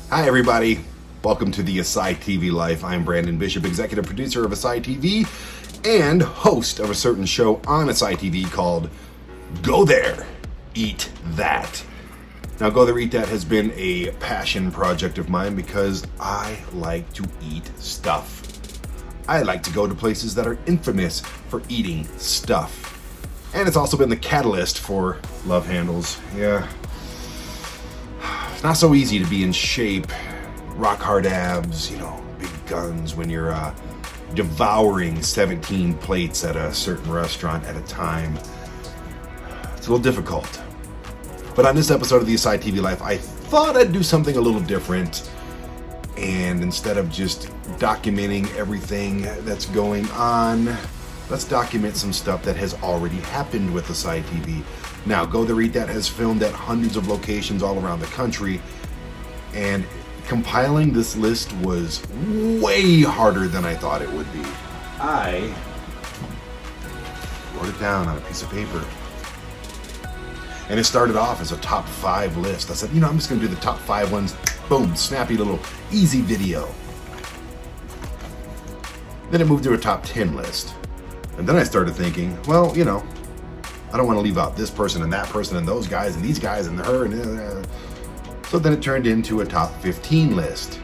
Hi everybody, welcome to the ASY TV Life. I'm Brandon Bishop, executive producer of ASY TV and host of a certain show on ASY TV called Go There, Eat That. Now Go There, Eat That has been a passion project of mine because I like to eat stuff. I like to go to places that are infamous for eating stuff. And it's also been the catalyst for love handles. Yeah. It's not so easy to be in shape, rock hard abs, big guns when you're devouring 17 plates at a certain restaurant at a time. It's a little difficult. But on this episode of the ASY TV Life, I thought I'd do something a little different. And instead of just documenting everything that's going on, let's document some stuff that has already happened with ASY TV. Now, Go There Eat That has filmed at hundreds of locations all around the country, and compiling this list was way harder than I thought it would be. I wrote it down on a piece of paper, and it started off as a top 5 list. I said, I'm just going to do the top 5 ones. Boom, snappy little easy video. Then it moved to a top 10 list. And then I started thinking, well, I don't want to leave out this person and that person and those guys and these guys and her and so then it turned into a top 15 list.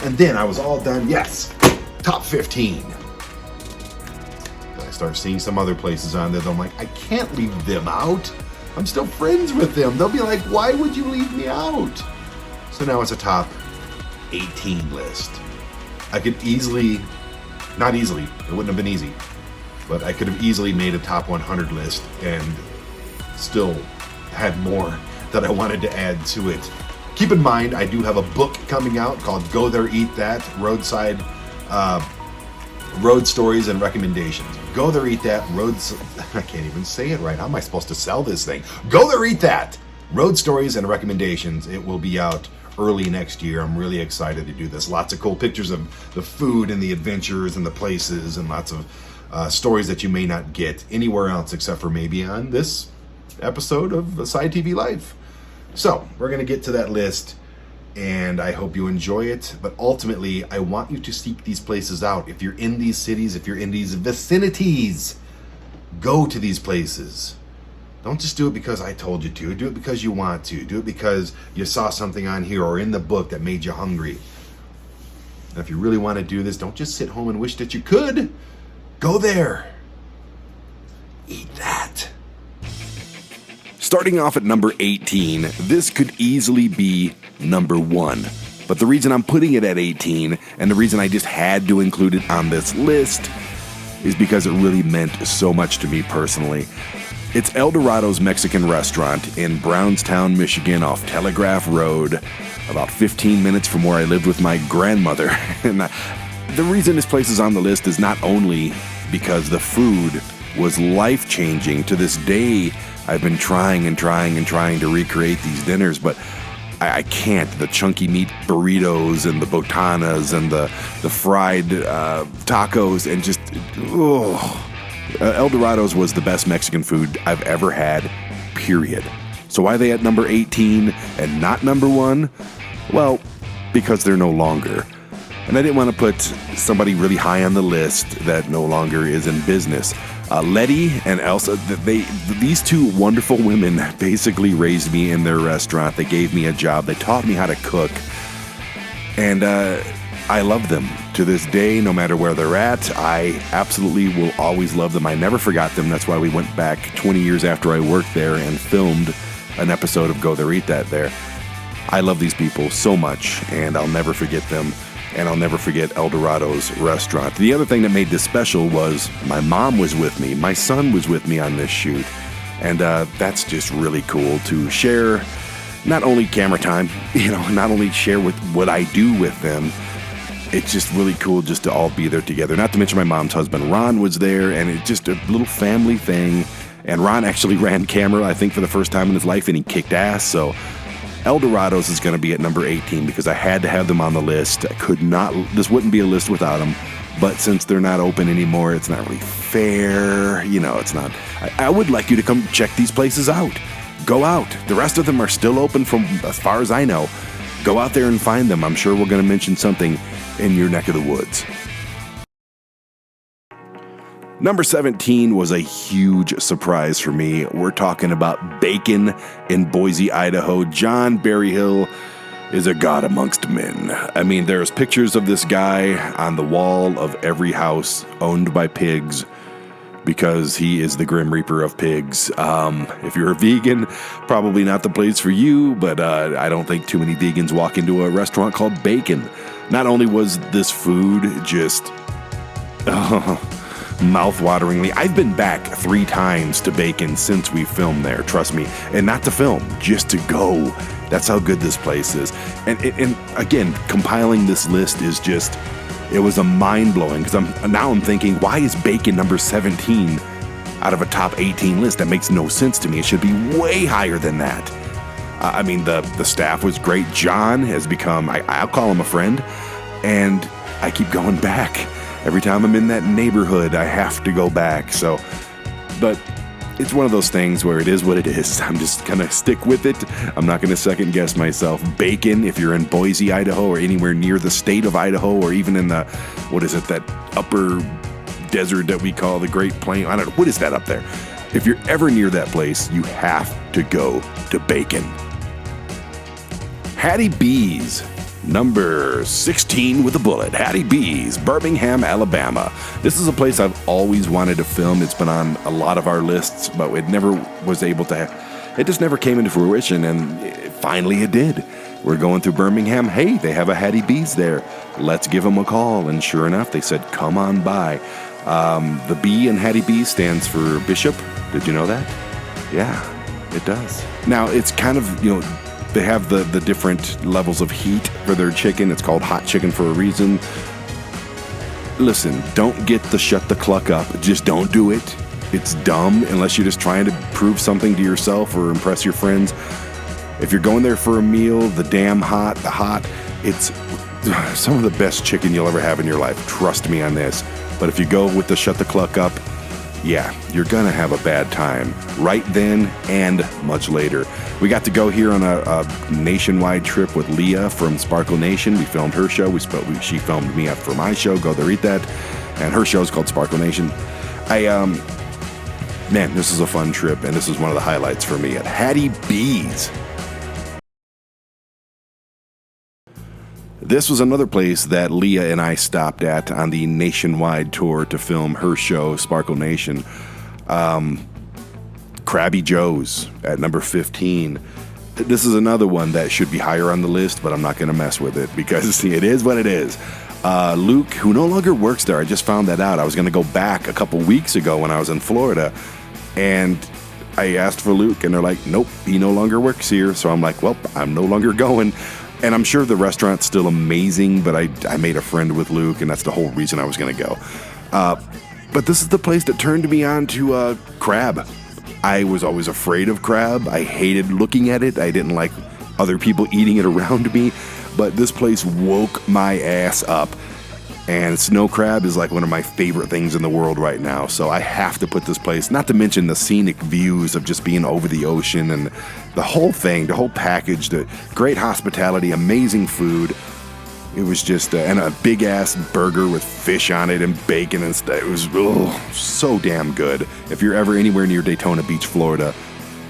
And then I was all done. Yes, top 15. Then I started seeing some other places on there that I'm like, I can't leave them out. I'm still friends with them. They'll be like, why would you leave me out? So now it's a top 18 list. I could easily, not easily, it wouldn't have been easy, but I could have easily made a top 100 list and still had more that I wanted to add to it. Keep in mind, I do have a book coming out called Go There Eat That, Road Stories and Recommendations. Go There Eat That, I can't even say it right. How am I supposed to sell this thing? Go There Eat That, Road Stories and Recommendations. It will be out early next year. I'm really excited to do this. Lots of cool pictures of the food and the adventures and the places and lots of stories that you may not get anywhere else except for maybe on this episode of ASY TV Life. So we're going to get to that list and I hope you enjoy it. But ultimately, I want you to seek these places out. If you're in these cities, if you're in these vicinities, go to these places. Don't just do it because I told you to. Do it because you want to. Do it because you saw something on here or in the book that made you hungry. And if you really want to do this, don't just sit home and wish that you could. Go there. Eat that. Starting off at number 18, this could easily be number 1. But the reason I'm putting it at 18, and the reason I just had to include it on this list, is because it really meant so much to me personally. It's El Dorados Mexican restaurant in Brownstown, Michigan, off Telegraph Road, about 15 minutes from where I lived with my grandmother. And the reason this place is on the list is not only because the food was life-changing. To this day, I've been trying to recreate these dinners, but I can't. The chunky meat burritos and the botanas and the fried tacos and just, El Dorados was the best Mexican food I've ever had, period. So why are they at number 18 and not number 1? Well, because they're no longer. And I didn't want to put somebody really high on the list that no longer is in business. Letty and Elsa, these two wonderful women basically raised me in their restaurant. They gave me a job. They taught me how to cook. And I love them to this day, no matter where they're at. I absolutely will always love them. I never forgot them. That's why we went back 20 years after I worked there and filmed an episode of Go There Eat That there. I love these people so much, and I'll never forget them. And I'll never forget El Dorados restaurant. The other thing that made this special was my mom was with me. My son was with me on this shoot. And that's just really cool to share not only camera time, not only share with what I do with them. It's just really cool just to all be there together. Not to mention my mom's husband, Ron, was there. And it's just a little family thing. And Ron actually ran camera, I think, for the first time in his life. And he kicked ass. So El Dorados is going to be at number 18 because I had to have them on the list. This wouldn't be a list without them. But since they're not open anymore, it's not really fair. It's not. I would like you to come check these places out. Go out. The rest of them are still open from as far as I know. go out there and find them. I'm sure we're going to mention something in your neck of the woods. Number 17 was a huge surprise for me. We're talking about Bacon in Boise, Idaho. John Berryhill is a god amongst men. I mean, there's pictures of this guy on the wall of every house owned by pigs because he is the Grim Reaper of pigs. If you're a vegan, probably not the place for you, but I don't think too many vegans walk into a restaurant called Bacon. Not only was this food just mouth-wateringly, I've been back 3 times to Bacon since we filmed there, trust me, and not to film, just to go. That's how good this place is. And again, compiling this list is just, it was a mind-blowing, because I'm thinking, why is Bacon number 17 out of a top 18 list? That makes no sense to me. It should be way higher than that. I mean, the staff was great. John has become, I'll call him a friend, and I keep going back. Every time I'm in that neighborhood, I have to go back. So, but it's one of those things where it is what it is. I'm just going to stick with it. I'm not going to second guess myself. Bacon, if you're in Boise, Idaho, or anywhere near the state of Idaho, or even in the, that upper desert that we call the Great Plain. I don't know. What is that up there? If you're ever near that place, you have to go to Bacon. Hattie B's. Number 16 with a bullet, Hattie B's, Birmingham, Alabama. This is a place I've always wanted to film. It's been on a lot of our lists, but it never was able to, it just never came into fruition, and finally it did. We're going through Birmingham. Hey, they have a Hattie B's there. Let's give them a call. And sure enough, they said, come on by. The B in Hattie B's stands for Bishop. Did you know that? Yeah, it does. Now, it's kind of, they have the different levels of heat for their chicken. It's called hot chicken for a reason. Listen, don't get the shut the cluck up. Just don't do it. It's dumb unless you're just trying to prove something to yourself or impress your friends. If you're going there for a meal, the hot, it's some of the best chicken you'll ever have in your life. Trust me on this. But if you go with the shut the cluck up, yeah, you're going to have a bad time right then and much later. We got to go here on a nationwide trip with Leah from Sparkle Nation. We filmed her show. She filmed me for my show. Go there, eat that. And her show is called Sparkle Nation. Man, this is a fun trip, and this is one of the highlights for me at Hattie B's. This was another place that Leah and I stopped at on the nationwide tour to film her show, Sparkle Nation. Crabby Joe's at number 15. This is another one that should be higher on the list, but I'm not going to mess with it because it is what it is. Luke, who no longer works there, I just found that out. I was going to go back a couple weeks ago when I was in Florida, and I asked for Luke, and they're like, nope, he no longer works here. So I'm like, well, I'm no longer going. And I'm sure the restaurant's still amazing, but I made a friend with Luke, and that's the whole reason I was going to go. But this is the place that turned me on to crab. I was always afraid of crab. I hated looking at it. I didn't like other people eating it around me. But this place woke my ass up. And snow crab is like one of my favorite things in the world right now. So I have to put this place, not to mention the scenic views of just being over the ocean and the whole thing, the whole package, the great hospitality, amazing food. It was just, and a big ass burger with fish on it and bacon and stuff. It was so damn good. If you're ever anywhere near Daytona Beach, Florida,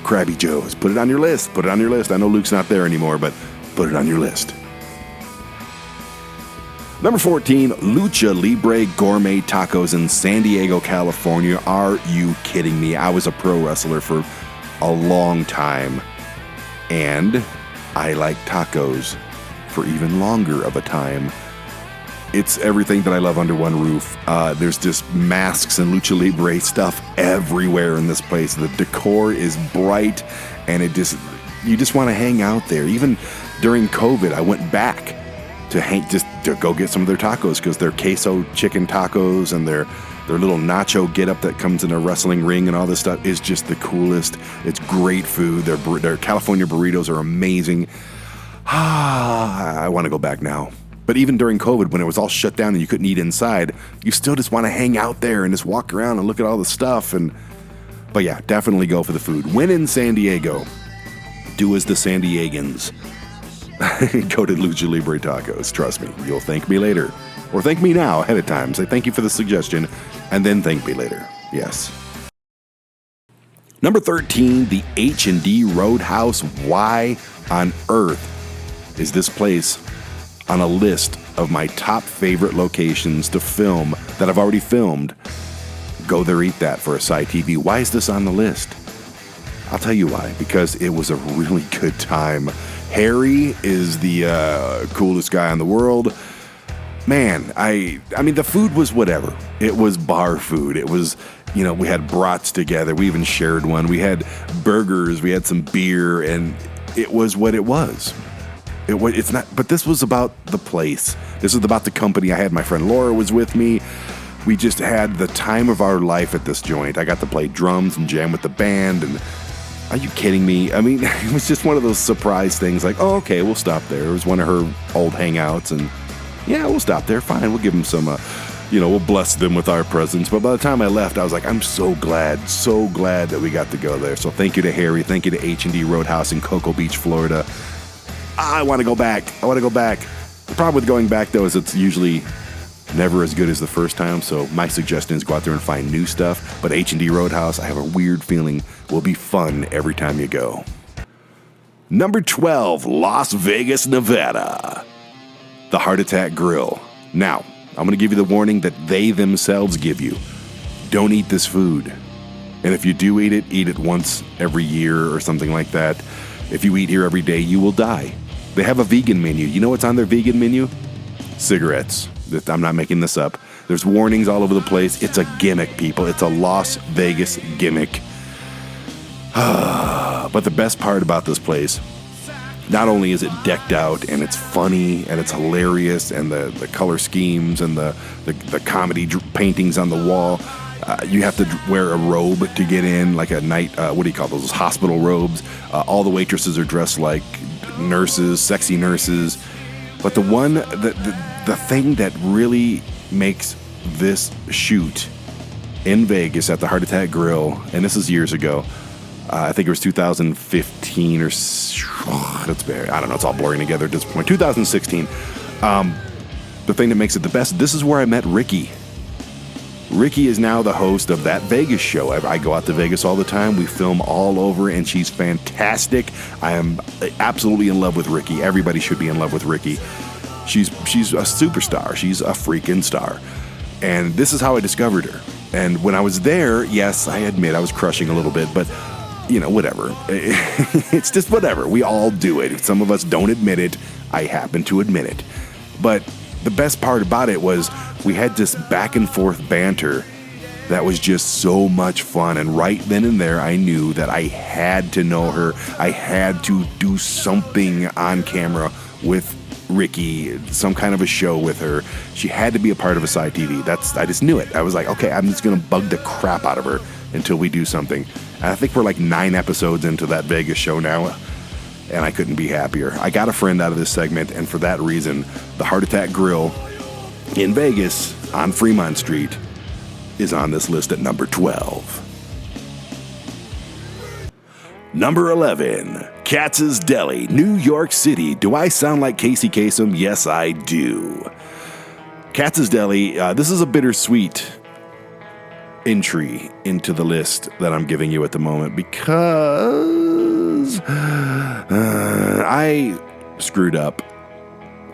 Crabby Joe's, put it on your list. Put it on your list. I know Luke's not there anymore, but put it on your list. Number 14, Lucha Libre Gourmet Tacos in San Diego, California. Are you kidding me? I was a pro wrestler for a long time, and I like tacos for even longer of a time. It's everything that I love under one roof. There's just masks and Lucha Libre stuff everywhere in this place. The decor is bright, and you just want to hang out there. Even during COVID, I went back to go get some of their tacos because their queso chicken tacos and their little nacho get-up that comes in a wrestling ring and all this stuff is just the coolest. It's great food. Their California burritos are amazing. I want to go back now. But even during COVID, when it was all shut down and you couldn't eat inside, you still just want to hang out there and just walk around and look at all the stuff. But yeah, definitely go for the food. When in San Diego, do as the San Diegans. go to Lucha Libre Tacos. Trust me, you'll thank me later. Or thank me now ahead of time. Say thank you for the suggestion, and then thank me later. Yes. Number 13, the H&D Roadhouse. Why on earth is this place on a list of my top favorite locations to film that I've already filmed? Go there, eat that for ASY TV. Why is this on the list? I'll tell you why. Because it was a really good time. Harry is the coolest guy in the world. Man, I mean, the food was whatever. It was bar food. It was, we had brats together. We even shared one. We had burgers. We had some beer, and it was what it was. It's not, but this was about the place. This was about the company I had. My friend Laura was with me. We just had the time of our life at this joint. I got to play drums and jam with the band, and are you kidding me? I mean, it was just one of those surprise things like, oh, okay, we'll stop there. It was one of her old hangouts, and yeah, we'll stop there. Fine, we'll give them some, we'll bless them with our presence. But by the time I left, I was like, I'm so glad that we got to go there. So thank you to Harry. Thank you to H&D Roadhouse in Cocoa Beach, Florida. I want to go back. The problem with going back, though, is it's usually never as good as the first time. So my suggestion is go out there and find new stuff. But H&D Roadhouse, I have a weird feeling, will be fun every time you go. Number 12, Las Vegas, Nevada. The Heart Attack Grill. Now, I'm going to give you the warning that they themselves give you. Don't eat this food. And if you do eat it once every year or something like that. If you eat here every day, you will die. They have a vegan menu. You know what's on their vegan menu? Cigarettes. I'm not making this up. There's warnings all over the place. It's a gimmick, people. It's a Las Vegas gimmick. But the best part about this place, not only is it decked out and it's funny and it's hilarious and the color schemes and the comedy paintings on the wall, you have to wear a robe to get in, like a night, what do you call those hospital robes? All the waitresses are dressed like nurses, sexy nurses. But the thing that really makes this shoot in Vegas at the Heart Attack Grill, and this is years ago, I think it was 2015 or, I don't know, it's all blurring together at this point. 2016. The thing that makes it the best, this is where I met Ricky. Ricky is now the host of That Vegas Show. I go out to Vegas all the time. We film all over, and she's fantastic. I am absolutely in love with Ricky. Everybody should be in love with Ricky. She's a superstar. She's a freaking star. And this is how I discovered her. And when I was there, yes, I admit I was crushing a little bit, but whatever. It's just whatever. We all do it. If some of us don't admit it, I happen to admit it. But the best part about it was we had this back and forth banter that was just so much fun. And right then and there, I knew that I had to know her. I had to do something on camera with Ricky, some kind of a show with her. She had to be a part of ASY TV. I just knew it. I was like, okay, I'm just going to bug the crap out of her until we do something. And I think we're like 9 episodes into That Vegas Show now, and I couldn't be happier. I got a friend out of this segment, and for that reason, the Heart Attack Grill in Vegas on Fremont Street is on this list at number 12. Number 11, Katzs Deli, New York City. Do I sound like Casey Kasem? Yes, I do. Katzs Deli, this is a bittersweet entry into the list that I'm giving you at the moment because I screwed up.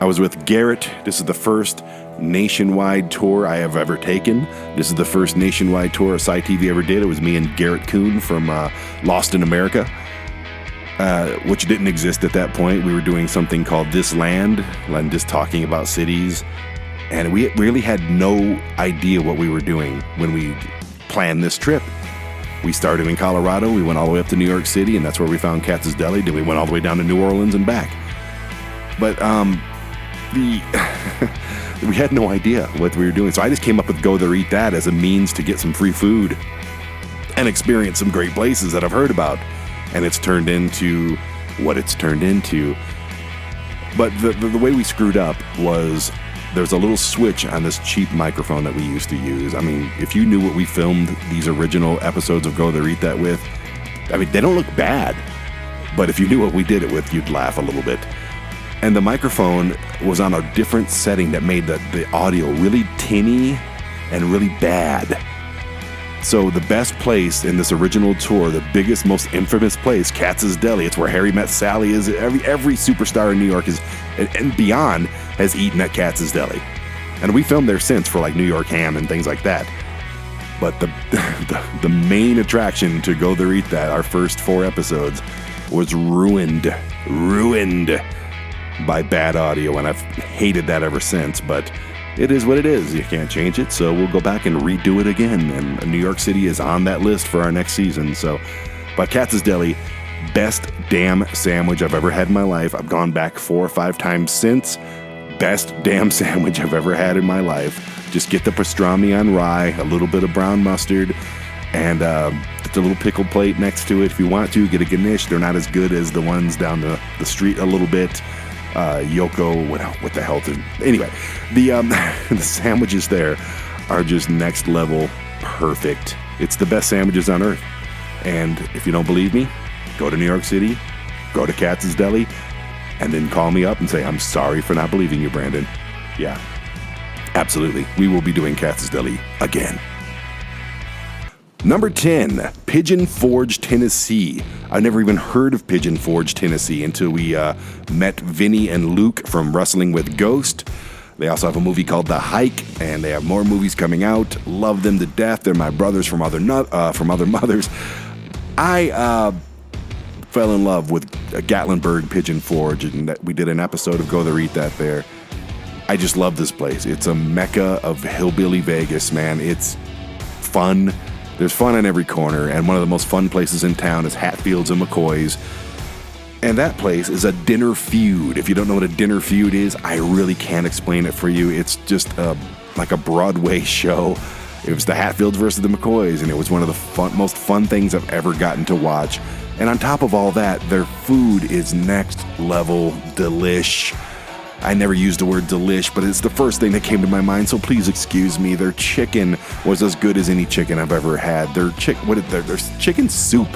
I was with Garrett. This is the first nationwide tour I have ever taken. This is the first nationwide tour ASY TV ever did. It was me and Garrett Kuhn from Lost in America, which didn't exist at that point. We were doing something called This Land, and just talking about cities. And we really had no idea what we were doing when we planned this trip. We started in Colorado, we went all the way up to New York City, and that's where we found Katzs Deli. Then we went all the way down to New Orleans and back. But we had no idea what we were doing. So I just came up with Go There Eat That as a means to get some free food and experience some great places that I've heard about. And it's turned into what it's turned into. But the way we screwed up was there's a little switch on this cheap microphone that we used to use. I mean, if you knew what we filmed these original episodes of Go There Eat That with, I mean, they don't look bad. But if you knew what we did it with, you'd laugh a little bit. And the microphone was on a different setting that made the audio really tinny and really bad. So the best place in this original tour, the biggest, most infamous place, Katzs Deli, it's where Harry Met Sally is. Every superstar in New York and beyond has eaten at Katzs Deli. And we filmed there since for like New York Ham and things like that. But the main attraction to go there eat that, our first 4 episodes, was ruined by bad audio, and I've hated that ever since, but it is what it is. You can't change it, so we'll go back and redo it again, and New York City is on that list for our next season. So, but Katzs Deli, best damn sandwich I've ever had in my life. I've gone back 4 or 5 times since. Best damn sandwich I've ever had in my life. Just get the pastrami on rye, a little bit of brown mustard, and get the little pickle plate next to it if you want to. Get a Ganesh. They're not as good as the ones down the street a little bit. Yoko, what the hell? Anyway, the sandwiches there are just next level perfect. It's the best sandwiches on earth. And if you don't believe me, go to New York City, go to Katzs Deli, and then call me up and say, I'm sorry for not believing you, Brandon. Yeah, absolutely. We will be doing Katzs Deli again. Number 10, Pigeon Forge, Tennessee. I never even heard of Pigeon Forge, Tennessee until we met Vinny and Luke from Wrestling with Ghost. They also have a movie called The Hike, and they have more movies coming out. Love them to death. They're my brothers from other mothers. I fell in love with Gatlinburg Pigeon Forge, and we did an episode of Go There Eat That there. I just love this place. It's a mecca of hillbilly Vegas, man. It's fun. There's fun in every corner, and one of the most fun places in town is Hatfields and McCoy's. And that place is a dinner feud. If you don't know what a dinner feud is, I really can't explain it for you. It's just like a Broadway show. It was the Hatfields versus the McCoys, and it was one of the most fun things I've ever gotten to watch. And on top of all that, their food is next level delish. I never used the word delish, but it's the first thing that came to my mind, so please excuse me. Their chicken was as good as any chicken I've ever had. Their chicken soup.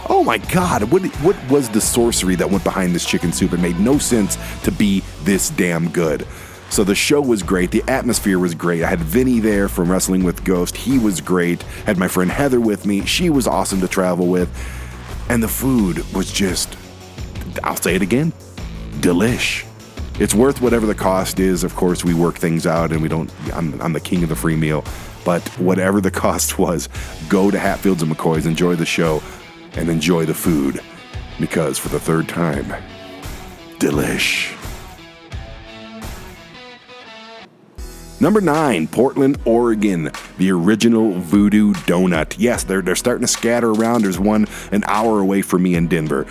Oh my God, what was the sorcery that went behind this chicken soup? It made no sense to be this damn good. So the show was great. The atmosphere was great. I had Vinny there from Wrestling with Ghost. He was great. Had my friend Heather with me. She was awesome to travel with. And the food was just, I'll say it again, delish. It's worth whatever the cost is. Of course, we work things out, and I'm the king of the free meal. But whatever the cost was, go to Hatfields and McCoy's, enjoy the show, and enjoy the food. Because for the third time, delish. Number 9, Portland, Oregon, the original Voodoo Donut. Yes, they're starting to scatter around. There's one an hour away from me in Denver.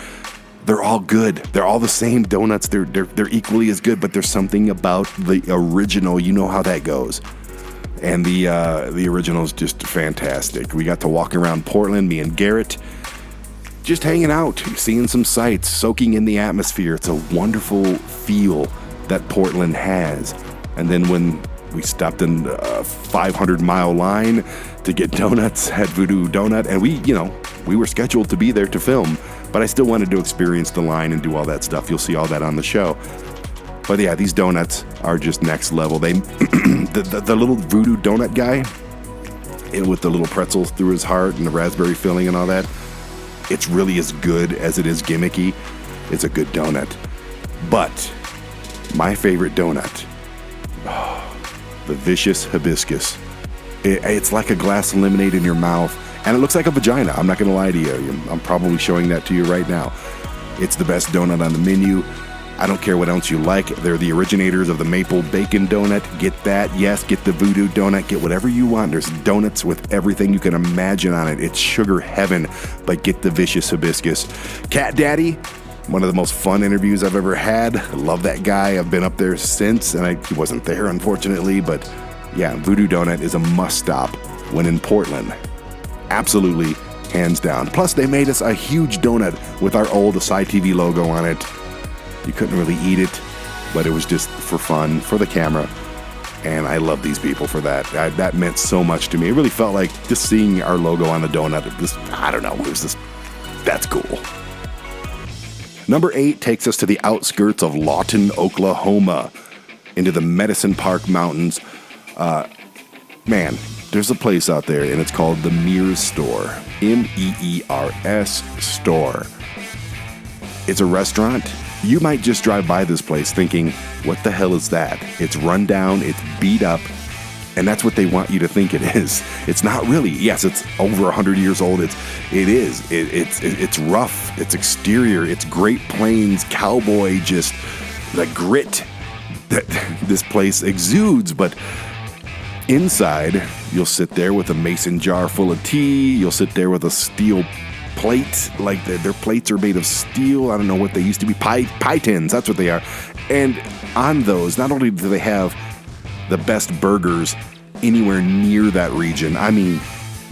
They're all good. They're all the same donuts. They're equally as good, but there's something about the original. You know how that goes. And the original is just fantastic. We got to walk around Portland, me and Garrett, just hanging out, seeing some sights, soaking in the atmosphere. It's a wonderful feel that Portland has. And then when we stopped in a 500-mile line to get donuts at Voodoo Donut, and we were scheduled to be there to film, but I still wanted to experience the line and do all that stuff. You'll see all that on the show. But yeah, these donuts are just next level. They, the little Voodoo Donut guy, with the little pretzels through his heart and the raspberry filling and all that, it's really as good as it is gimmicky. It's a good donut. But my favorite donut, the Vicious Hibiscus. It's like a glass of lemonade in your mouth, and it looks like a vagina. I'm not going to lie to you. I'm probably showing that to you right now. It's the best donut on the menu. I don't care what else you like. They're the originators of the maple bacon donut. Get that. Yes, get the Voodoo Donut. Get whatever you want. There's donuts with everything you can imagine on it. It's sugar heaven, but get the Vicious Hibiscus. Cat Daddy, one of the most fun interviews I've ever had. I love that guy. I've been up there since, and he wasn't there, unfortunately, but yeah, Voodoo Donut is a must-stop when in Portland. Absolutely, hands down. Plus, they made us a huge donut with our old ASY TV logo on it. You couldn't really eat it, but it was just for fun, for the camera. And I love these people for that. That meant so much to me. It really felt like just seeing our logo on the donut. I don't know, it was just, that's cool. Number 8 takes us to the outskirts of Lawton, Oklahoma, into the Medicine Park Mountains. Man, there's a place out there, and it's called the Mears Store. Meers Store. It's a restaurant. You might just drive by this place thinking, what the hell is that? It's run down, it's beat up, and that's what they want you to think it is. It's not really. Yes, it's over 100 years old. It's rough. It's exterior. It's Great Plains cowboy, just the grit that this place exudes. But inside, you'll sit there with a mason jar full of tea. You'll sit there with a steel plate, like their plates are made of steel. I don't know what they used to be. Pie tins, that's what they are. And on those, not only do they have the best burgers anywhere near that region, I mean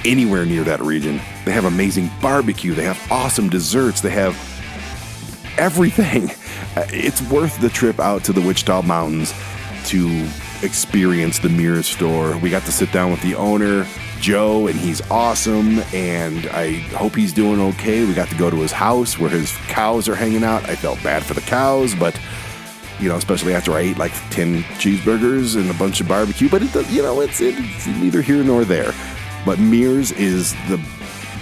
anywhere near that region, they have amazing barbecue, they have awesome desserts, they have everything. It's worth the trip out to the Wichita Mountains to experience the Mears Store. We got to sit down with the owner, Joe, and he's awesome, and I hope he's doing okay. We got to go to his house where his cows are hanging out. I felt bad for the cows, but especially after I ate like 10 cheeseburgers and a bunch of barbecue, but it's neither here nor there. But Mears is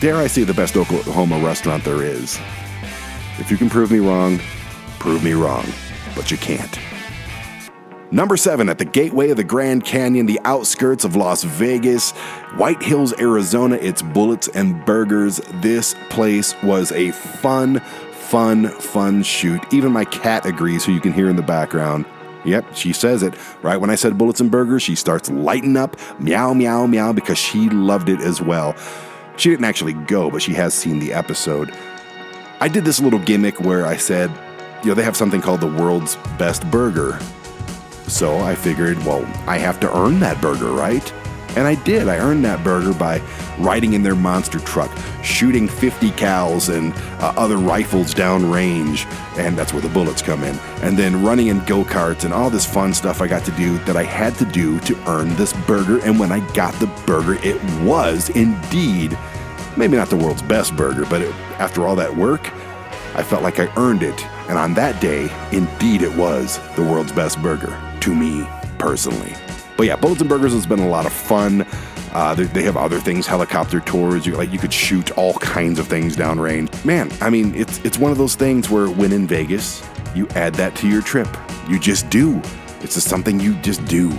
dare I say, the best Oklahoma restaurant there is. If you can prove me wrong, but you can't. Number 7, at the gateway of the Grand Canyon, the outskirts of Las Vegas, White Hills, Arizona, it's Bullets and Burgers. This place was a fun shoot. Even my cat agrees, who you can hear in the background. Yep, she says it. Right when I said Bullets and Burgers, she starts lighting up, meow, meow, meow, because she loved it as well. She didn't actually go, but she has seen the episode. I did this little gimmick where I said, they have something called the world's best burger. So I figured, well, I have to earn that burger, right? And I did. I earned that burger by riding in their monster truck, shooting 50 cals and other rifles downrange, and that's where the bullets come in, and then running in go-karts and all this fun stuff I got to do that I had to do to earn this burger. And when I got the burger, it was indeed, maybe not the world's best burger, but after all that work, I felt like I earned it. And on that day, indeed it was the world's best burger, to me personally. But yeah, Bullets and Burgers has been a lot of fun. They have other things, helicopter tours. You could shoot all kinds of things downrange. Man, I mean, it's one of those things where when in Vegas, you add that to your trip. You just do. It's just something you just do.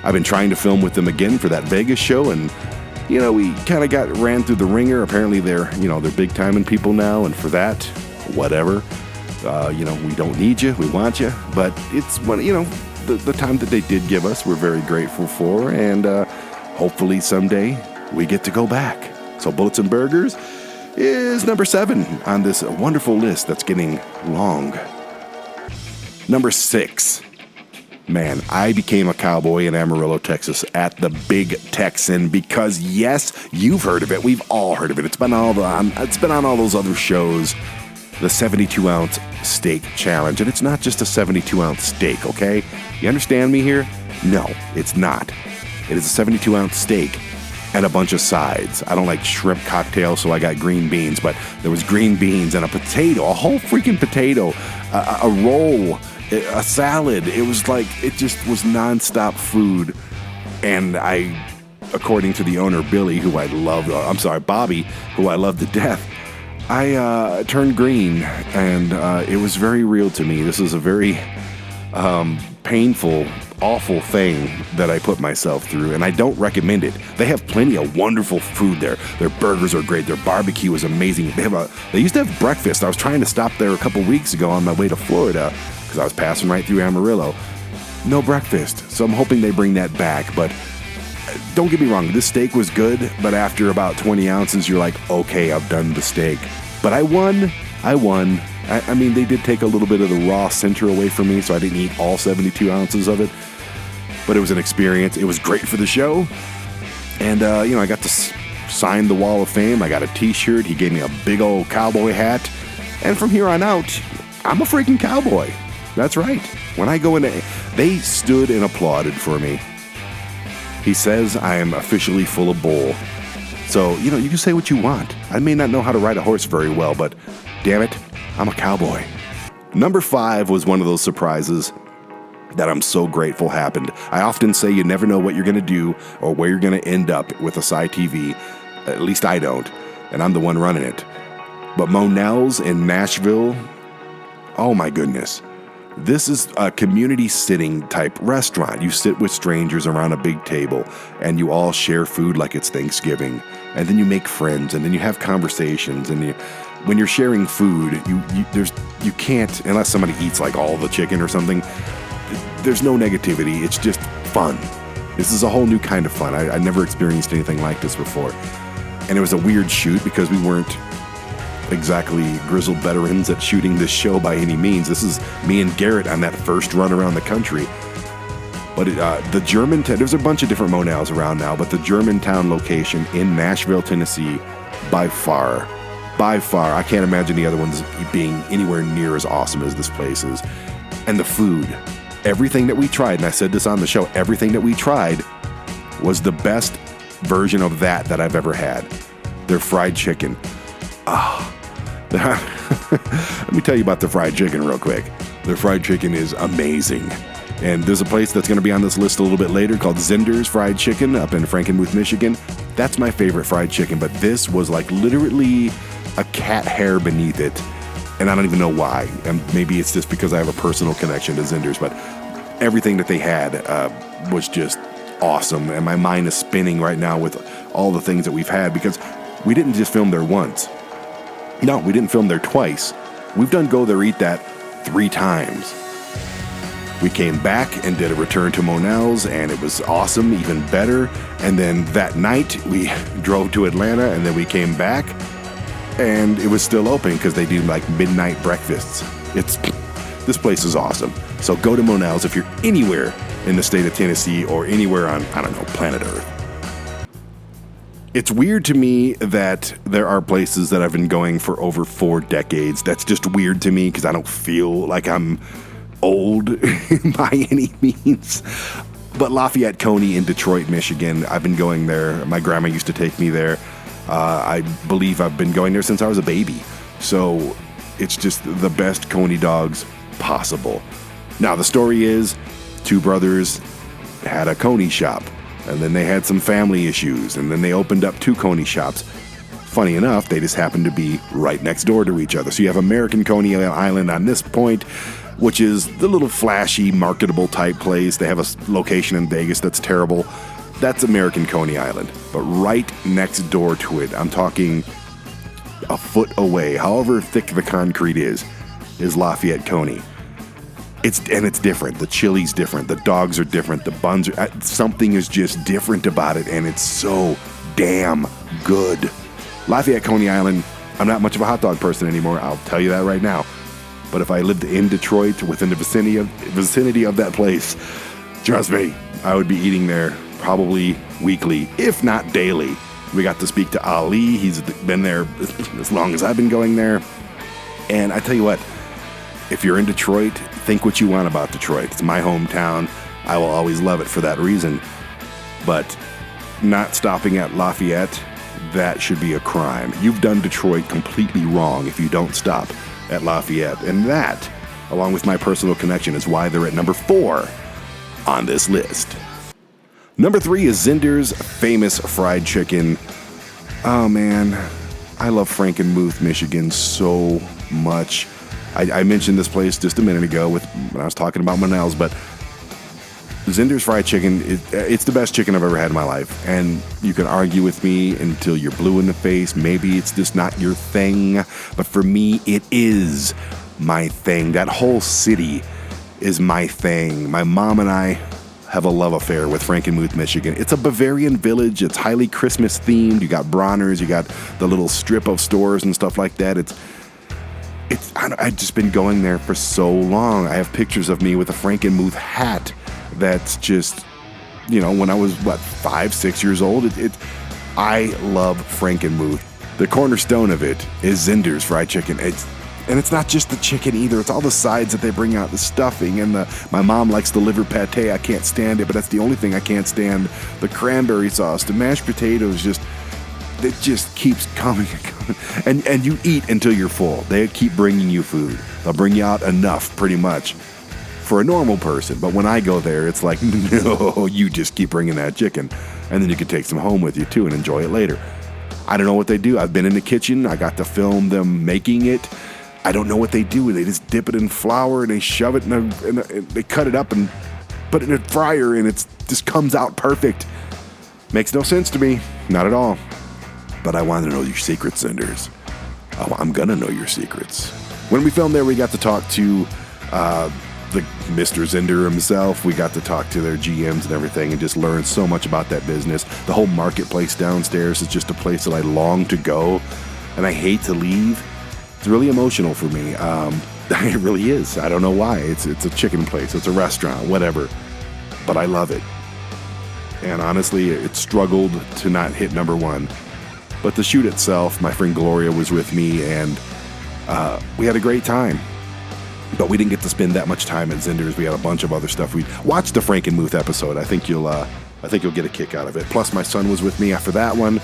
I've been trying to film with them again for that Vegas show, and we kind of ran through the ringer. Apparently they're big timing people now, and for that, whatever. We don't need you, we want you, but it's when the time that they did give us, we're very grateful for, and hopefully someday we get to go back. So Bullets and Burgers is number 7 on this wonderful list that's getting long. Number 6. Man, I became a cowboy in Amarillo, Texas at the Big Texan because, yes, you've heard of it. We've all heard of it. It's been on all those other shows. The 72-ounce steak challenge. And it's not just a 72-ounce steak, okay? You understand me here? No, it's not. It is a 72-ounce steak and a bunch of sides. I don't like shrimp cocktail, so I got green beans, but there was green beans and a potato, a whole freaking potato, a roll, a salad. It was nonstop food. And according to the owner, Bobby, who I love to death, I turned green, and it was very real to me. This is a very painful, awful thing that I put myself through, and I don't recommend it. They have plenty of wonderful food there. Their burgers are great. Their barbecue is amazing. They used to have breakfast. I was trying to stop there a couple weeks ago on my way to Florida because I was passing right through Amarillo. No breakfast, so I'm hoping they bring that back, but don't get me wrong, this steak was good, but after about 20 ounces, you're like, okay, I've done the steak. But I won. I mean, they did take a little bit of the raw center away from me, so I didn't eat all 72 ounces of it. But it was an experience. It was great for the show. And, I got to sign the Wall of Fame. I got a t-shirt. He gave me a big old cowboy hat. And from here on out, I'm a freaking cowboy. That's right. When I go into... They stood and applauded for me. He says I am officially full of bull. So, you can say what you want. I may not know how to ride a horse very well, but damn it, I'm a cowboy. Number 5 was one of those surprises that I'm so grateful happened. I often say you never know what you're going to do or where you're going to end up with ASY TV. At least I don't, and I'm the one running it. But Monels in Nashville, oh my goodness. This is a community sitting type restaurant. You sit with strangers around a big table and you all share food like it's Thanksgiving. And then you make friends and then you have conversations. And when you're sharing food, you can't, unless somebody eats like all the chicken or something, there's no negativity. It's just fun. This is a whole new kind of fun. I never experienced anything like this before. And it was a weird shoot because we weren't exactly grizzled veterans at shooting this show by any means. This is me and Garrett on that first run around the country. But the Germantown, there's a bunch of different Monels around now, but the Germantown location in Nashville, Tennessee, by far, I can't imagine the other ones being anywhere near as awesome as this place is. And the food, everything that we tried, and I said this on the show, everything that we tried was the best version of that I've ever had. Their fried chicken. Let me tell you about the fried chicken real quick. Their fried chicken is amazing. And there's a place that's going to be on this list a little bit later called Zinders Fried Chicken up in Frankenmuth, Michigan. That's my favorite fried chicken, but this was like literally a cat hair beneath it. And I don't even know why. And maybe it's just because I have a personal connection to Zinders, but everything that they had was just awesome. And my mind is spinning right now with all the things that we've had because we didn't just film there once. No, we didn't film there twice. We've done Go There Eat That 3 times. We came back and did a return to Monels, and it was awesome, even better. And then that night, we drove to Atlanta, and then we came back, and it was still open because they do like midnight breakfasts. This place is awesome. So go to Monels if you're anywhere in the state of Tennessee or anywhere on, I don't know, planet Earth. It's weird to me that there are places that I've been going for over 4 decades. That's just weird to me because I don't feel like I'm old by any means. But Lafayette Coney in Detroit, Michigan, I've been going there. My grandma used to take me there. I believe I've been going there since I was a baby. So it's just the best Coney dogs possible. Now, the story is 2 brothers had a Coney shop. And then they had some family issues, and then they opened up 2 Coney shops. Funny enough, they just happened to be right next door to each other. So you have American Coney Island on this point, which is the little flashy, marketable type place. They have a location in Vegas that's terrible. That's American Coney Island. But right next door to it, I'm talking a foot away, however thick the concrete is Lafayette Coney. It's different. The chili's different. The dogs are different. The buns are... Something is just different about it, and it's so damn good. Lafayette Coney Island, I'm not much of a hot dog person anymore. I'll tell you that right now. But if I lived in Detroit, within the vicinity of that place, trust me, I would be eating there probably weekly, if not daily. We got to speak to Ali. He's been there as long as I've been going there. And I tell you what, if you're in Detroit, think what you want about Detroit. It's my hometown. I will always love it for that reason. But not stopping at Lafayette, that should be a crime. You've done Detroit completely wrong if you don't stop at Lafayette. And that, along with my personal connection, is why they're at number 4 on this list. Number 3 is Zinders' famous fried chicken. Oh man, I love Frankenmuth, Michigan so much. I mentioned this place just a minute ago when I was talking about Monels, but Zinders fried chicken, it's the best chicken I've ever had in my life. And you can argue with me until you're blue in the face. Maybe it's just not your thing, but for me, it is my thing. That whole city is my thing. My mom and I have a love affair with Frankenmuth, Michigan. It's a Bavarian village. It's highly Christmas themed. You got Bronner's, you got the little strip of stores and stuff like that. I've just been going there for so long. I have pictures of me with a Frankenmuth hat that's just, when I was, 5, 6 years old. I love Frankenmuth. The cornerstone of it is Zinders fried chicken. And it's not just the chicken either. It's all the sides that they bring out, the stuffing, and my mom likes the liver pate. I can't stand it, but that's the only thing I can't stand. The cranberry sauce, the mashed potatoes, just that just keeps coming and coming. And you eat until you're full. They keep bringing you food. They'll bring you out enough, pretty much, for a normal person. But when I go there, it's like, no, you just keep bringing that chicken. And then you can take some home with you, too, and enjoy it later. I don't know what they do. I've been in the kitchen. I got to film them making it. I don't know what they do. They just dip it in flour, and they shove it, and they cut it up and put it in a fryer, and it just comes out perfect. Makes no sense to me. Not at all. But I want to know your secrets, Zinders. I'm going to know your secrets. When we filmed there, we got to talk to the Mr. Zinder himself. We got to talk to their GMs and everything and just learn so much about that business. The whole marketplace downstairs is just a place that I long to go, and I hate to leave. It's really emotional for me. It really is. I don't know why. It's a chicken place. It's a restaurant, whatever. But I love it. And honestly, it struggled to not hit number one. But the shoot itself, my friend Gloria was with me, and we had a great time. But we didn't get to spend that much time at Zinders. We had a bunch of other stuff. We watched the Frankenmuth episode. I think you'll get a kick out of it. Plus, my son was with me after that one,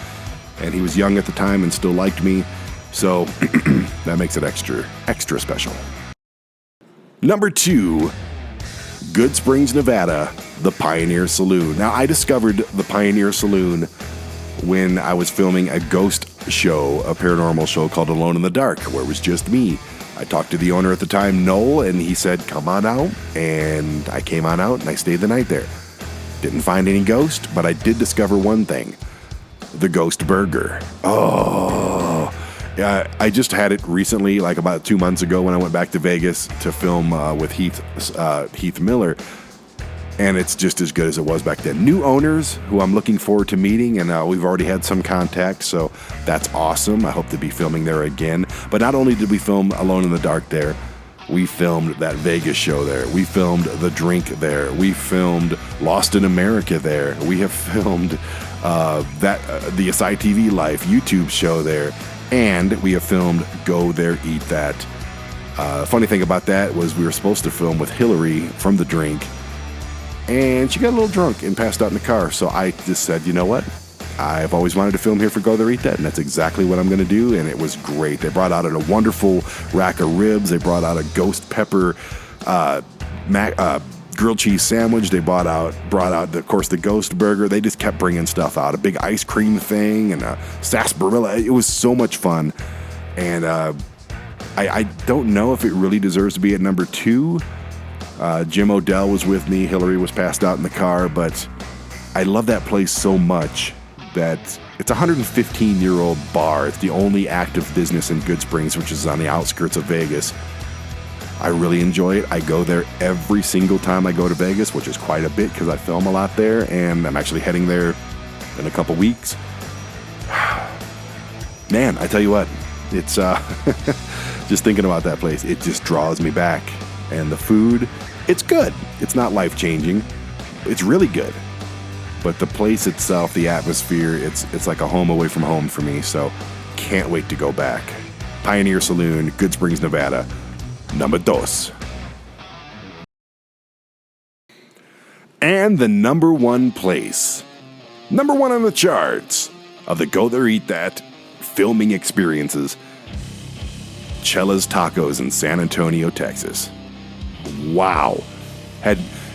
and he was young at the time and still liked me. So that makes it extra special. Number 2, Good Springs, Nevada, the Pioneer Saloon. Now, I discovered the Pioneer Saloon when I was filming a ghost show, a paranormal show called Alone in the Dark, where it was just me. I talked to the owner at the time, Noel, and he said, come on out. And I came on out, and I stayed the night there. Didn't find any ghost, but I did discover one thing. The Ghost Burger. Oh, yeah, I just had it recently, like about 2 months ago when I went back to Vegas to film with Heath Miller. And it's just as good as it was back then. New owners who I'm looking forward to meeting, and we've already had some contact, so that's awesome. I hope to be filming there again. But not only did we film Alone in the Dark there, we filmed that Vegas show there. We filmed The Drink there. We filmed Lost in America there. We have filmed the ASY TV Life YouTube show there. And we have filmed Go There, Eat That. Funny thing about that was we were supposed to film with Hillary from The Drink, and she got a little drunk and passed out in the car. So I just said, you know what? I've always wanted to film here for Go There, Eat That, and that's exactly what I'm going to do, and it was great. They brought out a wonderful rack of ribs. They brought out a ghost pepper grilled cheese sandwich. They brought out, of course, the ghost burger. They just kept bringing stuff out. A big ice cream thing and a sarsaparilla. It was so much fun, and I don't know if it really deserves to be at number 2. Jim Odell was with me. Hillary was passed out in the car, but I love that place so much that it's a 115-year-old bar. It's the only active business in Good Springs, which is on the outskirts of Vegas. I really enjoy it. I go there every single time I go to Vegas, which is quite a bit because I film a lot there, and I'm actually heading there in a couple weeks. Man, I tell you what, it's just thinking about that place, it just draws me back. And the food, it's good. It's not life-changing. It's really good. But the place itself, the atmosphere, it's like a home away from home for me, so can't wait to go back. Pioneer Saloon, Good Springs, Nevada, number 2. And the number 1 place, number 1 on the charts of the Go There Eat That filming experiences, Chellas Tacos in San Antonio, Texas. Wow.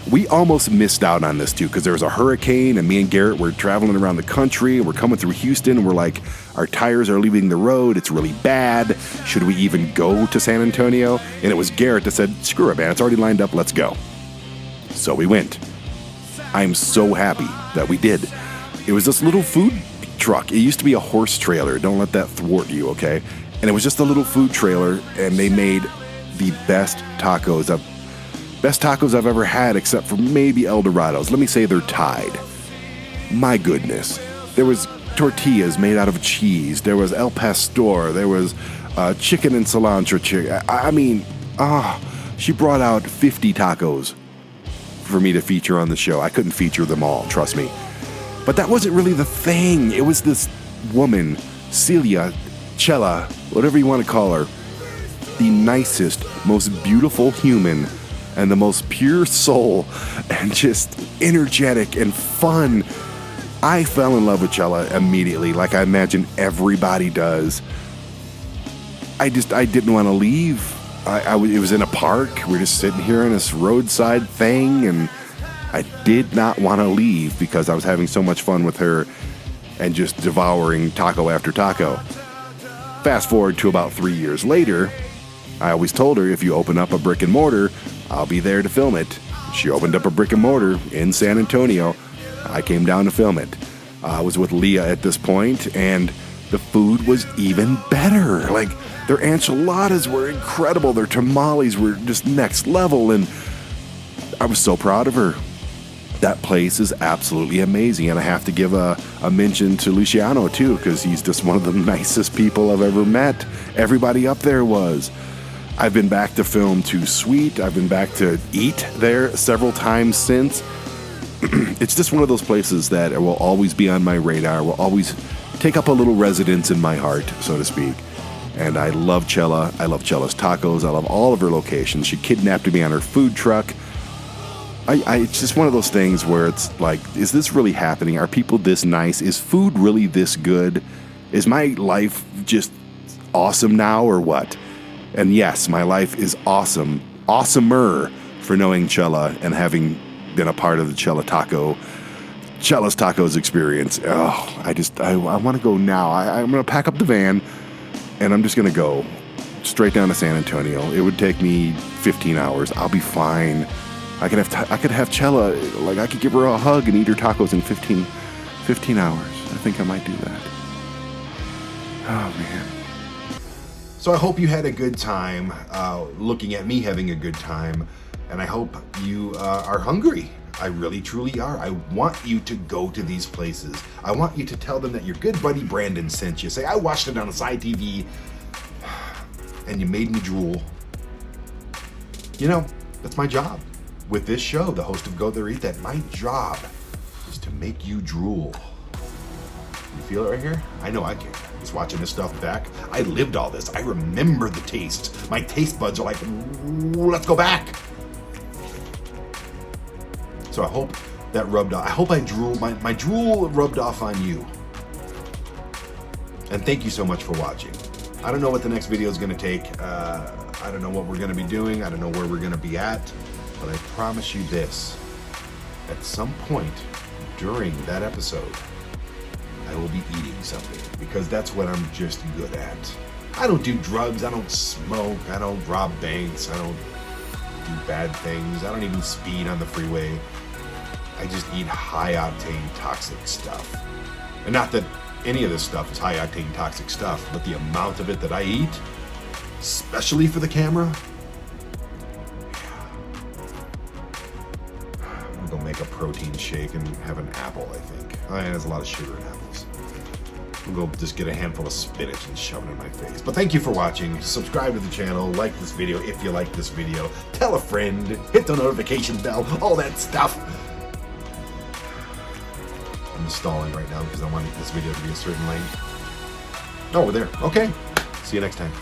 We almost missed out on this too because there was a hurricane, and me and Garrett were traveling around the country, and we're coming through Houston, and we're like, our tires are leaving the road. It's really bad. Should we even go to San Antonio? And it was Garrett that said, screw it, man. It's already lined up. Let's go. So we went. I'm so happy that we did. It was this little food truck. It used to be a horse trailer. Don't let that thwart you, okay? And it was just a little food trailer, and they made the best tacos I've ever had, except for maybe El Dorados. Let me say they're tied. My goodness. There was tortillas made out of cheese. There was El Pastor. There was chicken and cilantro chicken. She brought out 50 tacos for me to feature on the show. I couldn't feature them all, trust me. But that wasn't really the thing. It was this woman, Celia, Chella, whatever you want to call her, the nicest, most beautiful human, and the most pure soul, and just energetic and fun. I fell in love with Chella immediately, like I imagine everybody does. I didn't want to leave. It was in a park. We were just sitting here on this roadside thing, and I did not want to leave because I was having so much fun with her and just devouring taco after taco. Fast forward to about 3 years later, I always told her, if you open up a brick and mortar, I'll be there to film it. She opened up a brick and mortar in San Antonio. I came down to film it. I was with Leah at this point, and the food was even better. Like, their enchiladas were incredible. Their tamales were just next level, and I was so proud of her. That place is absolutely amazing, and I have to give a mention to Luciano, too, because he's just one of the nicest people I've ever met. Everybody up there was. I've been back to film Too Sweet. I've been back to eat there several times since. It's just one of those places that will always be on my radar, will always take up a little residence in my heart, so to speak. And I love Chella. I love Chellas Tacos. I love all of her locations. She kidnapped me on her food truck. It's just one of those things where it's like, is this really happening? Are people this nice? Is food really this good? Is my life just awesome now or what? And yes, my life is awesome, awesomer for knowing Chella and having been a part of the Chellas Tacos experience. Oh, I want to go now. I'm going to pack up the van and I'm just going to go straight down to San Antonio. It would take me 15 hours. I'll be fine. I could have Chella, like I could give her a hug and eat her tacos in 15 hours. I think I might do that. Oh, man. So I hope you had a good time looking at me having a good time, and I hope you are hungry. I really, truly are. I want you to go to these places. I want you to tell them that your good buddy Brandon sent you. Say, I watched it on ASY TV, and you made me drool. You know, that's my job. With this show, the host of Go There Eat That, my job is to make you drool. You feel it right here? I know I can. Just watching this stuff back. I lived all this. I remember the taste. My taste buds are like, let's go back. So I hope that rubbed off. I hope I drool. My drool rubbed off on you. And thank you so much for watching. I don't know what the next video is going to take. I don't know what we're going to be doing. I don't know where we're going to be at. But I promise you this. At some point during that episode, I will be eating something, because that's what I'm just good at. I don't do drugs, I don't smoke, I don't rob banks, I don't do bad things, I don't even speed on the freeway. I just eat high-octane toxic stuff. And not that any of this stuff is high-octane toxic stuff, but the amount of it that I eat, especially for the camera, I'm gonna go make a protein shake and have an apple, I think. There's a lot of sugar in apples. We'll go just get a handful of spinach and shove it in my face. But thank you for watching. Subscribe to the channel, like this video if you like this video, tell a friend, hit the notification bell, all that stuff. I'm stalling right now because I want this video to be a certain length. Oh, we're there. Okay. See you next time.